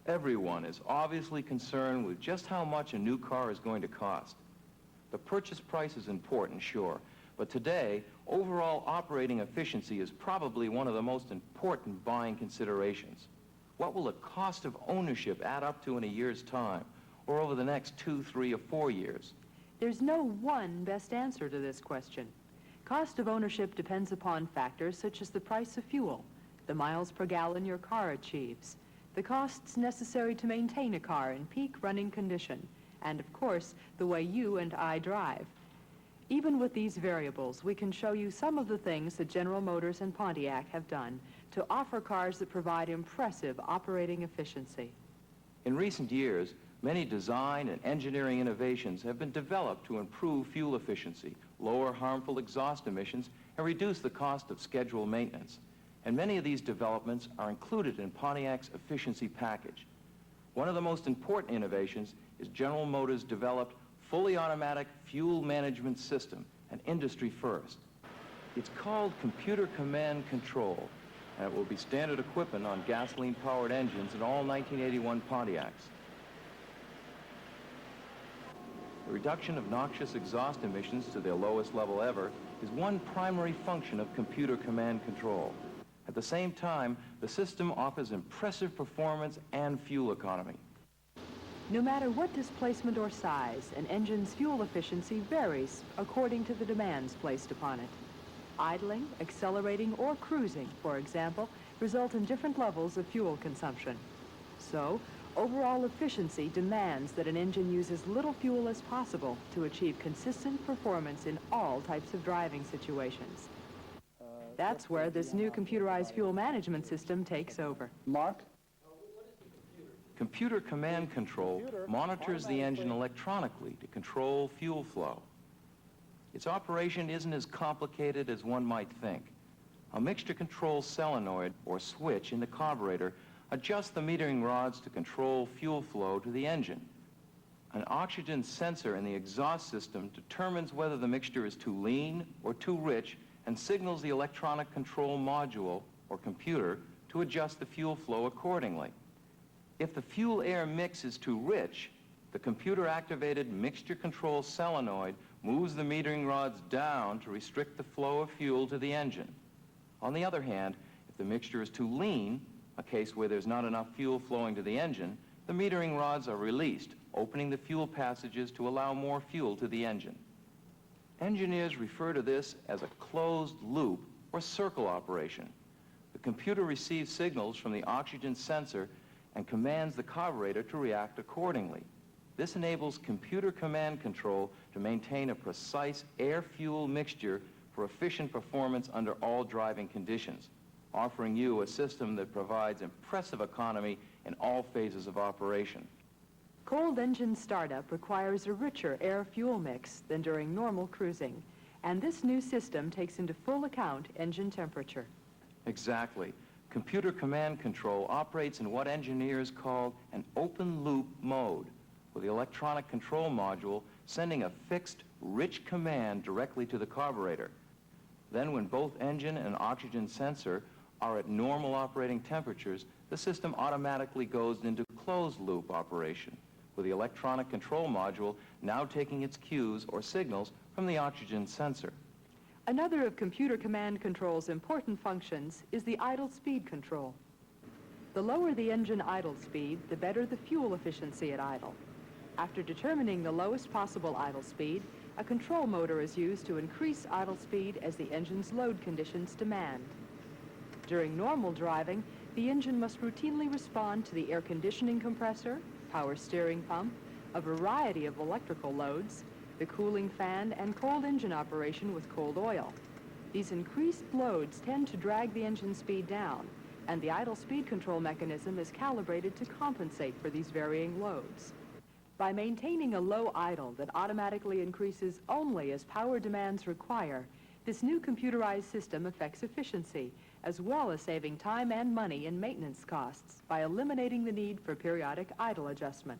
Everyone is obviously concerned with just how much a new car is going to cost. The purchase price is important, sure, but today, overall operating efficiency is probably one of the most important buying considerations. What will the cost of ownership add up to in a year's time, or over the next 2, 3, or 4 years? There's no one best answer to this question. Cost of ownership depends upon factors such as the price of fuel, the miles per gallon your car achieves, the costs necessary to maintain a car in peak running condition, and of course, the way you and I drive. Even with these variables, we can show you some of the things that General Motors and Pontiac have done to offer cars that provide impressive operating efficiency. In recent years, many design and engineering innovations have been developed to improve fuel efficiency, lower harmful exhaust emissions, and reduce the cost of scheduled maintenance. And many of these developments are included in Pontiac's efficiency package. One of the most important innovations is General Motors' developed fully automatic fuel management system, an industry first. It's called Computer Command Control, and it will be standard equipment on gasoline-powered engines in all 1981 Pontiacs. The reduction of noxious exhaust emissions to their lowest level ever is one primary function of computer command control. At the same time, the system offers impressive performance and fuel economy. No matter what displacement or size, an engine's fuel efficiency varies according to the demands placed upon it. Idling, accelerating, or cruising, for example, result in different levels of fuel consumption. So, overall efficiency demands that an engine use as little fuel as possible to achieve consistent performance in all types of driving situations. That's where this new computerized fuel management system takes over. Mark? Computer Command Control monitors the engine electronically to control fuel flow. Its operation isn't as complicated as one might think. A mixture control solenoid or switch in the carburetor adjusts the metering rods to control fuel flow to the engine. An oxygen sensor in the exhaust system determines whether the mixture is too lean or too rich and signals the electronic control module or computer to adjust the fuel flow accordingly. If the fuel-air mix is too rich, the computer-activated mixture control solenoid moves the metering rods down to restrict the flow of fuel to the engine. On the other hand, if the mixture is too lean, a case where there's not enough fuel flowing to the engine, the metering rods are released, opening the fuel passages to allow more fuel to the engine. Engineers refer to this as a closed loop or circle operation. The computer receives signals from the oxygen sensor and commands the carburetor to react accordingly. This enables computer command control to maintain a precise air-fuel mixture for efficient performance under all driving conditions, offering you a system that provides impressive economy in all phases of operation. Cold engine startup requires a richer air-fuel mix than during normal cruising, and this new system takes into full account engine temperature. Exactly. Computer command control operates in what engineers call an open-loop mode, with the electronic control module sending a fixed, rich command directly to the carburetor. Then when both engine and oxygen sensor are at normal operating temperatures, the system automatically goes into closed-loop operation, with the electronic control module now taking its cues or signals from the oxygen sensor. Another of computer command control's important functions is the idle speed control. The lower the engine idle speed, the better the fuel efficiency at idle. After determining the lowest possible idle speed, a control motor is used to increase idle speed as the engine's load conditions demand. During normal driving, the engine must routinely respond to the air conditioning compressor, power steering pump, a variety of electrical loads, the cooling fan, and cold engine operation with cold oil. These increased loads tend to drag the engine speed down, and the idle speed control mechanism is calibrated to compensate for these varying loads. By maintaining a low idle that automatically increases only as power demands require, this new computerized system affects efficiency, as well as saving time and money in maintenance costs by eliminating the need for periodic idle adjustment.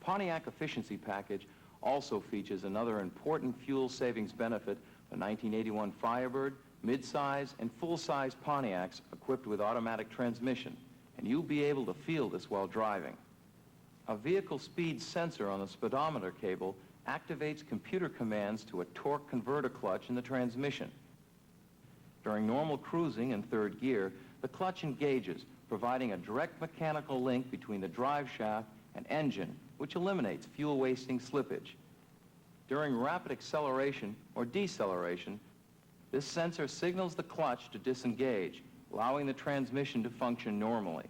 Pontiac efficiency package also features another important fuel savings benefit for 1981 Firebird, mid-size, and full-size Pontiacs equipped with automatic transmission, and you'll be able to feel this while driving. A vehicle speed sensor on the speedometer cable activates computer commands to a torque converter clutch in the transmission. During normal cruising in third gear, the clutch engages, providing a direct mechanical link between the drive shaft and engine, which eliminates fuel-wasting slippage. During rapid acceleration or deceleration, this sensor signals the clutch to disengage, allowing the transmission to function normally.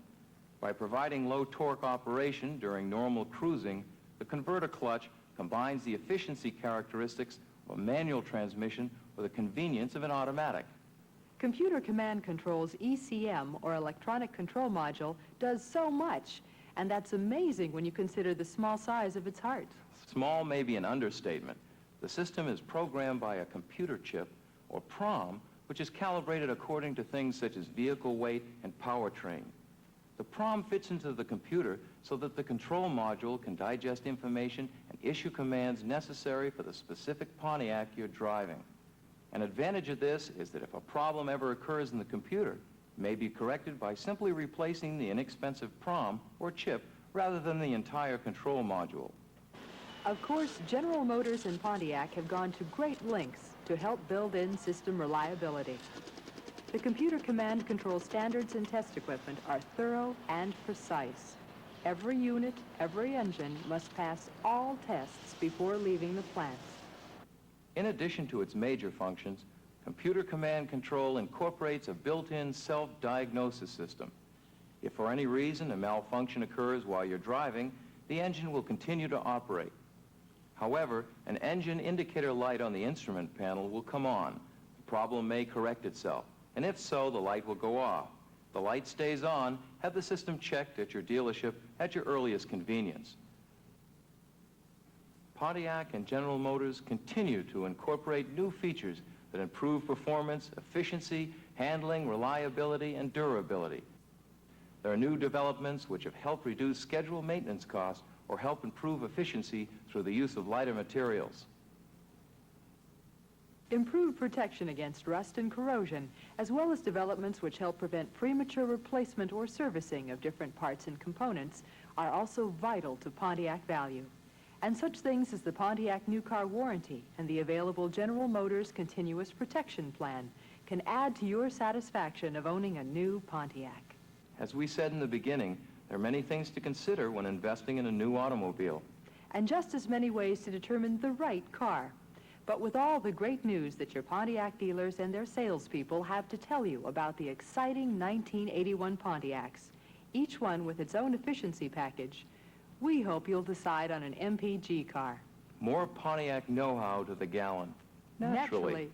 By providing low torque operation during normal cruising, the converter clutch combines the efficiency characteristics of a manual transmission with the convenience of an automatic. Computer Command Control's ECM, or Electronic Control Module, does so much, and that's amazing when you consider the small size of its heart. Small may be an understatement. The system is programmed by a computer chip, or PROM, which is calibrated according to things such as vehicle weight and powertrain. The PROM fits into the computer so that the control module can digest information and issue commands necessary for the specific Pontiac you're driving. An advantage of this is that if a problem ever occurs in the computer, it may be corrected by simply replacing the inexpensive PROM or chip rather than the entire control module. Of course, General Motors and Pontiac have gone to great lengths to help build in system reliability. The Computer Command Control standards and test equipment are thorough and precise. Every unit, every engine must pass all tests before leaving the plant. In addition to its major functions, Computer Command Control incorporates a built-in self-diagnosis system. If for any reason a malfunction occurs while you're driving, the engine will continue to operate. However, an engine indicator light on the instrument panel will come on. The problem may correct itself, and if so, the light will go off. The light stays on. Have the system checked at your dealership at your earliest convenience. Pontiac and General Motors continue to incorporate new features that improve performance, efficiency, handling, reliability, and durability. There are new developments which have helped reduce scheduled maintenance costs or help improve efficiency through the use of lighter materials. Improved protection against rust and corrosion, as well as developments which help prevent premature replacement or servicing of different parts and components, are also vital to Pontiac value. And such things as the Pontiac New Car Warranty and the available General Motors Continuous Protection Plan can add to your satisfaction of owning a new Pontiac. As we said in the beginning, there are many things to consider when investing in a new automobile. And just as many ways to determine the right car. But with all the great news that your Pontiac dealers and their salespeople have to tell you about the exciting 1981 Pontiacs, each one with its own efficiency package, we hope you'll decide on an MPG car. More Pontiac know-how to the gallon. Naturally.